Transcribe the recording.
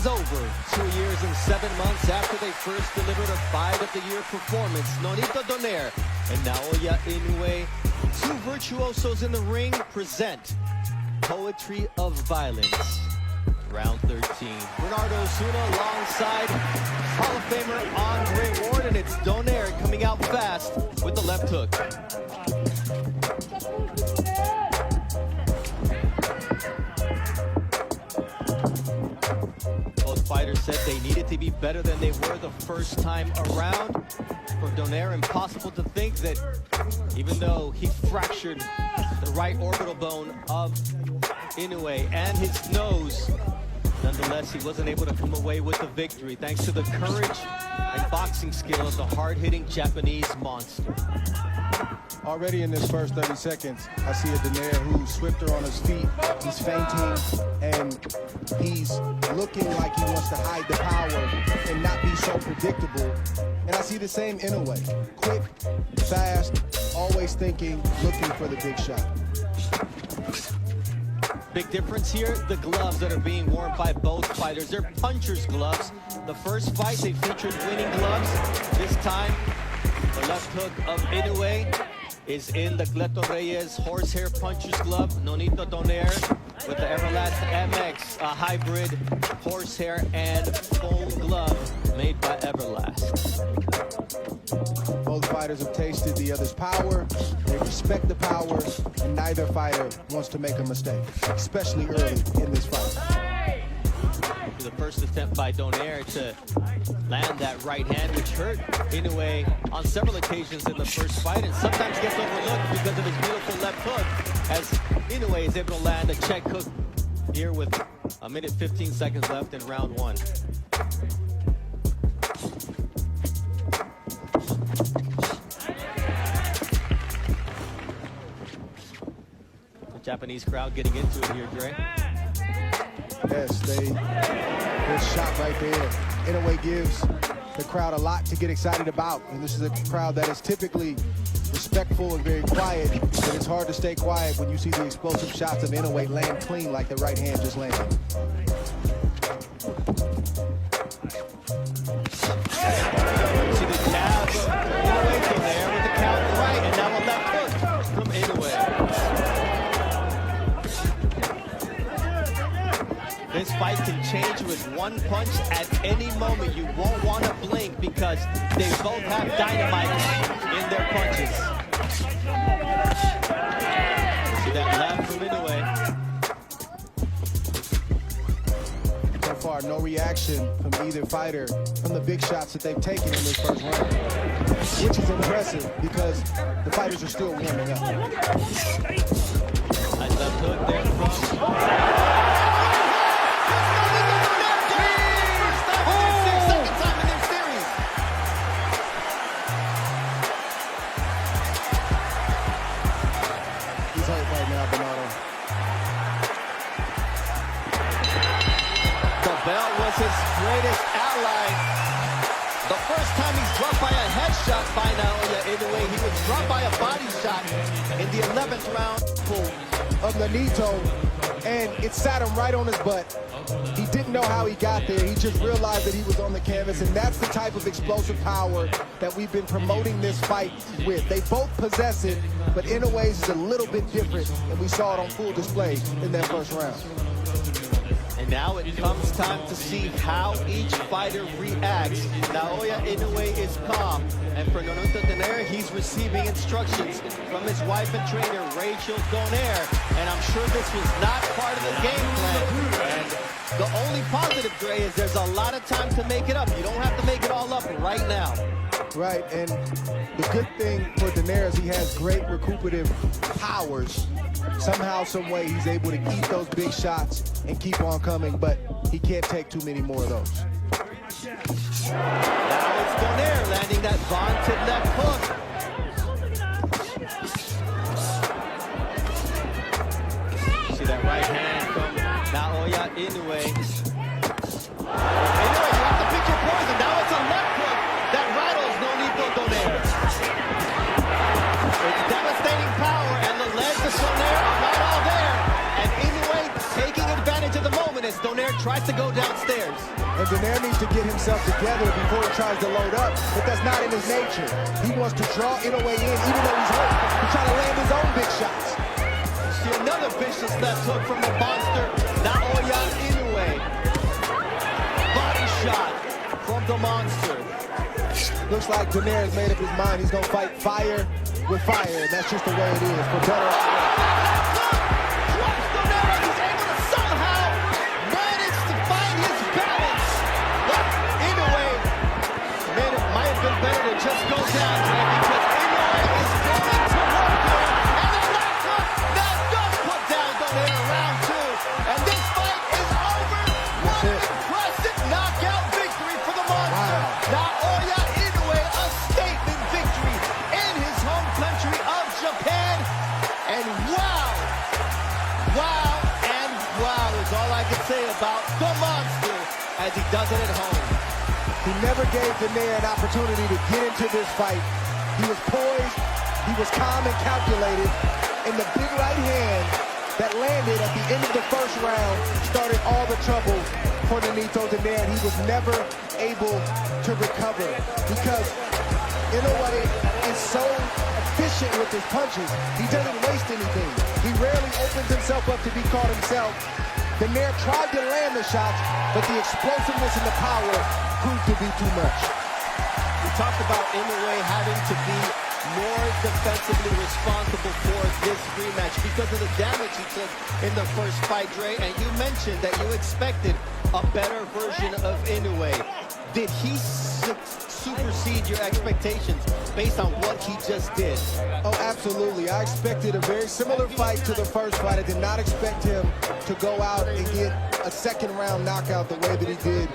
over. 2 years and 7 months after they first delivered a Fight of the Year performance, Nonito Donaire and Naoya Innoue, two virtuosos in the ring, present Poetry of Violence. Round 13. Bernardo Osuna alongside Hall of Famer Andre Ward, and it's Donaire coming out fast with the left hook. Both fighters said they needed to be better than they were the first time around. For Donaire, impossible to think that even though he fractured the right orbital bone of Innoue and his nose, nonetheless, he wasn't able to come away with the victory thanks to the courage and boxing skill of the hard-hitting Japanese monster. Already in this first 30 seconds, I see a Donaire who's swifter on his feet. He's fainting, and he's looking like he wants to hide the power and not be so predictable. And I see the same Innoue. Quick, fast, always thinking, looking for the big shot. Big difference here, the gloves that are being worn by both fighters. They're puncher's gloves. The first fight, they featured winning gloves. This time, the left hook of Innoue is in the Cleto Reyes horsehair puncher's glove. Nonito Donaire with the Everlast MX, a hybrid horsehair and foam glove made by Everlast. Both fighters have tasted the other's power, they respect the power, and neither fighter wants to make a mistake, especially early in this fight. The first attempt by Donaire to land that right hand, which hurt Innoue on several occasions in the first fight, and sometimes gets overlooked because of his beautiful left hook, as Innoue is able to land a check hook here with 1 minute 15 seconds left in round 1. The Japanese crowd getting into it here, Dre. Yes, good shot right there. Innoue gives the crowd a lot to get excited about, and this is a crowd that is typically respectful and very quiet, but it's hard to stay quiet when you see the explosive shots of Innoue land clean like the right hand just landed. See the jab of Innoue there with the count right, and now a left hook from Innoue. This fight can change with one punch at any moment. You won't want to blink because they both have dynamite in their punches. See that left from Innoue. So far, no reaction from either fighter from the big shots that they've taken in this first round, which is impressive because the fighters are still warming up. Nice left hook there from... Right now, Bernardo. The belt was his greatest ally. The first time he's dropped by a headshot by Naoya Innoue, he was dropped by a body shot in the 11th round. Of Nonito, and it sat him right on his butt. He didn't know how he got there. He just realized that he was on the canvas, and that's the type of explosive power that we've been promoting this fight with. They both possess it, but Innoue's is a little bit different, and we saw it on full display in that first round. And now it comes time to see how each fighter reacts. Naoya Innoue is calm, and for Nonito Donaire, he's receiving instructions from his wife and trainer, Rachel Donaire. And I'm sure this was not part of the game plan. And the only positive, Dre, is there's a lot of time to make it up. You don't have to make it all up right now. Right, and the good thing for Donaire is he has great recuperative powers. Somehow, some way, he's able to eat those big shots and keep on coming, but he can't take too many more of those. Now it's Donaire landing that vaunted left hook. See that right hand from Naoya Innoue. Innoue, you have to pick your poison. Now it's a left hook that rattles Nonito Donaire. It's devastating power, and the legs of Donaire are not all there. And Innoue taking advantage of the moment as Donaire tried to go downstairs. And Donaire needs to get himself together before he tries to load up, but that's not in his nature. He wants to draw Innoue in, even though he's hurt. He's trying to land his own big shots. See another vicious left hook from the monster, Naoya Innoue. Body shot from the monster. Looks like Donaire has made up his mind. He's going to fight fire with fire, and that's just the way it is. For better or worse. Donaire is able to somehow manage to find his balance. But Innoue might have been better to just go down today because Innoue is going to work there. And the left hook that does put down Donaire round 2. And this fight is over. What impressive knockout victory for the monster. Naoya Innoue, a statement victory in his home country of Japan. And wow is all I can say about the monster as he does it at home. He never gave Donaire an opportunity to get into this fight. He was poised, he was calm and calculated, and the big right hand that landed at the end of the first round started all the trouble for Donaire. He was never able to recover because Innoue is so efficient with his punches. He doesn't waste anything. He rarely opens himself up to be caught himself. Donaire tried to land the shots, but the explosiveness and the power proved to be too much. We talked about Innoue having to be more defensively responsible for this rematch because of the damage he took in the first fight, Dre, and you mentioned that you expected a better version of Innoue. Did he supersede your expectations based on what he just did? Oh, absolutely. I expected a very similar fight to the first fight. I did not expect him to go out and get a second round knockout the way that he did